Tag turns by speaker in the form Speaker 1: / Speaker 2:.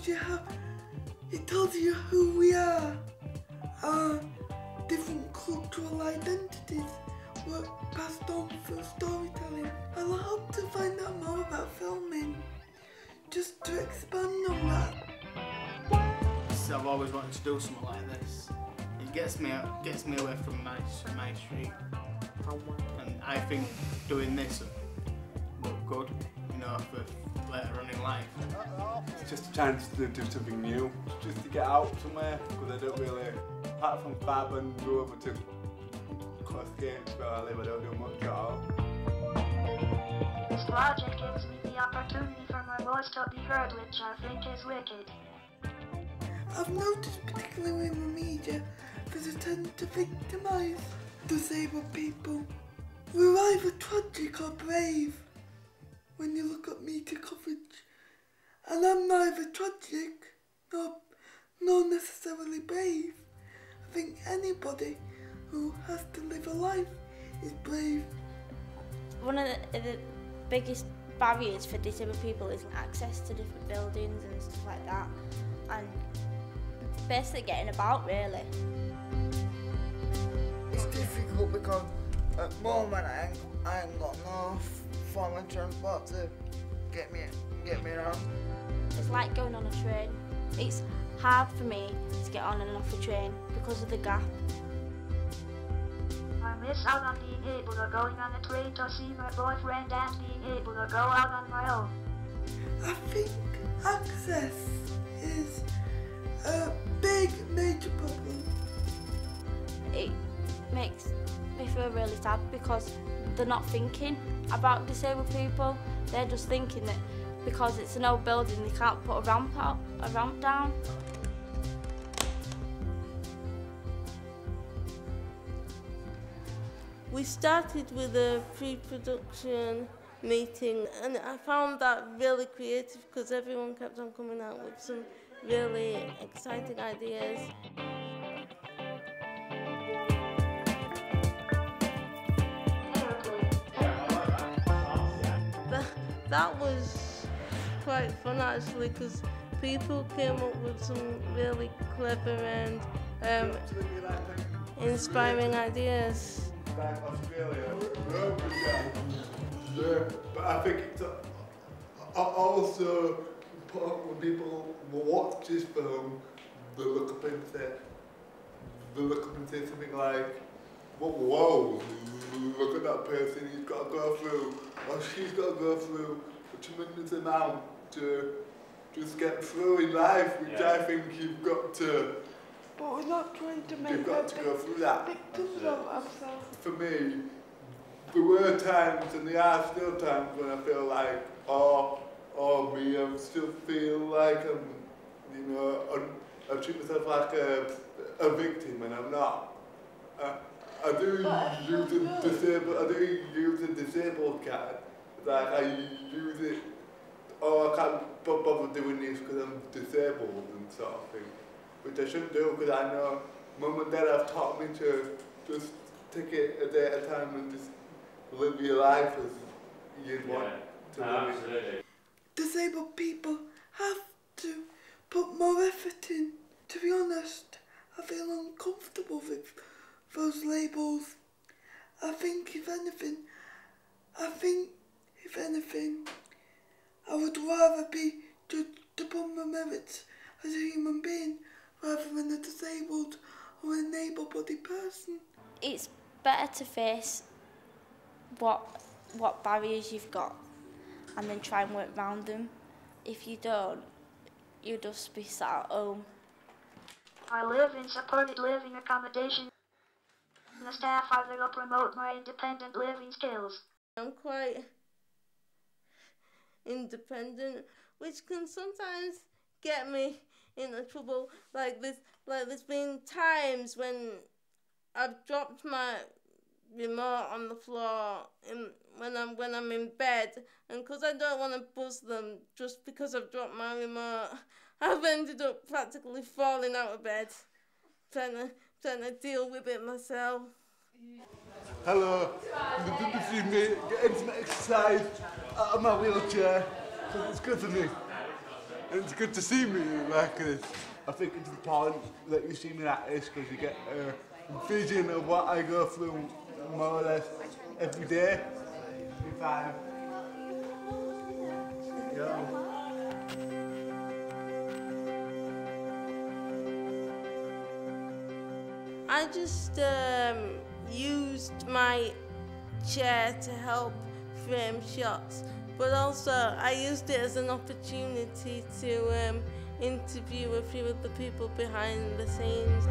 Speaker 1: it tells you who we are. Our different cultural identities were passed on through storytelling. I'll hope to find out more about filming, just to expand on that.
Speaker 2: I've always wanted to do something like this. It gets me away from my street, and I think doing this will look good, you know, for later on in life.
Speaker 3: It's just a chance to do something new, just to get out somewhere, because I don't really, apart from Fab and go over to Crossgate where I live, I don't do much at all.
Speaker 4: This project gives me the opportunity for my voice to be heard, which I think is wicked.
Speaker 1: I've noticed, particularly in the media, there's a tendency to victimise disabled people. We're either tragic or brave when you look at media coverage. And I'm neither tragic nor necessarily brave. I think anybody who has to live a life is brave.
Speaker 5: One of the biggest barriers for disabled people is access to different buildings and stuff like that. And basically getting about, really.
Speaker 6: It's difficult because at the moment I ain't got no form of transport to get me around.
Speaker 5: It's like going on a train. It's hard for me to get on and off a train because of the gap.
Speaker 4: I miss out on being able to going on a train to see my boyfriend and being able to go out on my own.
Speaker 1: I think access is a big, major problem.
Speaker 5: It makes me feel really sad because they're not thinking about disabled people. They're just thinking that because it's an old building they can't put a ramp down.
Speaker 7: We started with a pre-production meeting and I found that really creative because everyone kept on coming out with some really exciting ideas. That was quite fun actually because people came up with some really clever and inspiring ideas.
Speaker 3: Like Australia, but I think it's also when people watch this film, they look up and say something like, whoa, look at that person, he's got to go through, or she's got to go through a tremendous amount to just get through in life, which I think you've got to.
Speaker 1: But we're not trying to make
Speaker 3: You've got to go through that.
Speaker 1: victims of ourselves.
Speaker 3: For me, there were times, and there are still times when I feel like, oh me, I still feel like I'm, you know, I treat myself like a victim, and I'm not. I do use a disabled card. Like I use it, oh I can't bother doing this because I'm disabled and sort of thing. Which I shouldn't do because I know Mum and Dad have taught me to just take it a day at a time and just live your life as you'd want to live it.
Speaker 1: Disabled people have to put more effort in. To be honest, I feel uncomfortable with those labels. I think if anything, I would rather be judged upon my merits as a human being rather than a disabled or an able-bodied person.
Speaker 5: It's better to face what barriers you've got and then try and work around them. If you don't, you'll just be sat at home.
Speaker 4: I live in supported living accommodation. The staff either will promote my independent living skills.
Speaker 7: I'm quite independent, which can sometimes get me into trouble. Like there's been times when I've dropped my remote on the floor when I'm in bed, and because I don't want to buzz them just because I've dropped my remote, I've ended up practically falling out of bed, trying to deal with it myself.
Speaker 3: Hello, this is me getting some exercise out of my wheelchair, because it's good for me. And it's good to see me like this. I think it's important that you see me like this because you get a vision of what I go through more or less every day. If I,
Speaker 7: I just used my chair to help frame shots, but also I used it as an opportunity to interview a few of the people behind the scenes.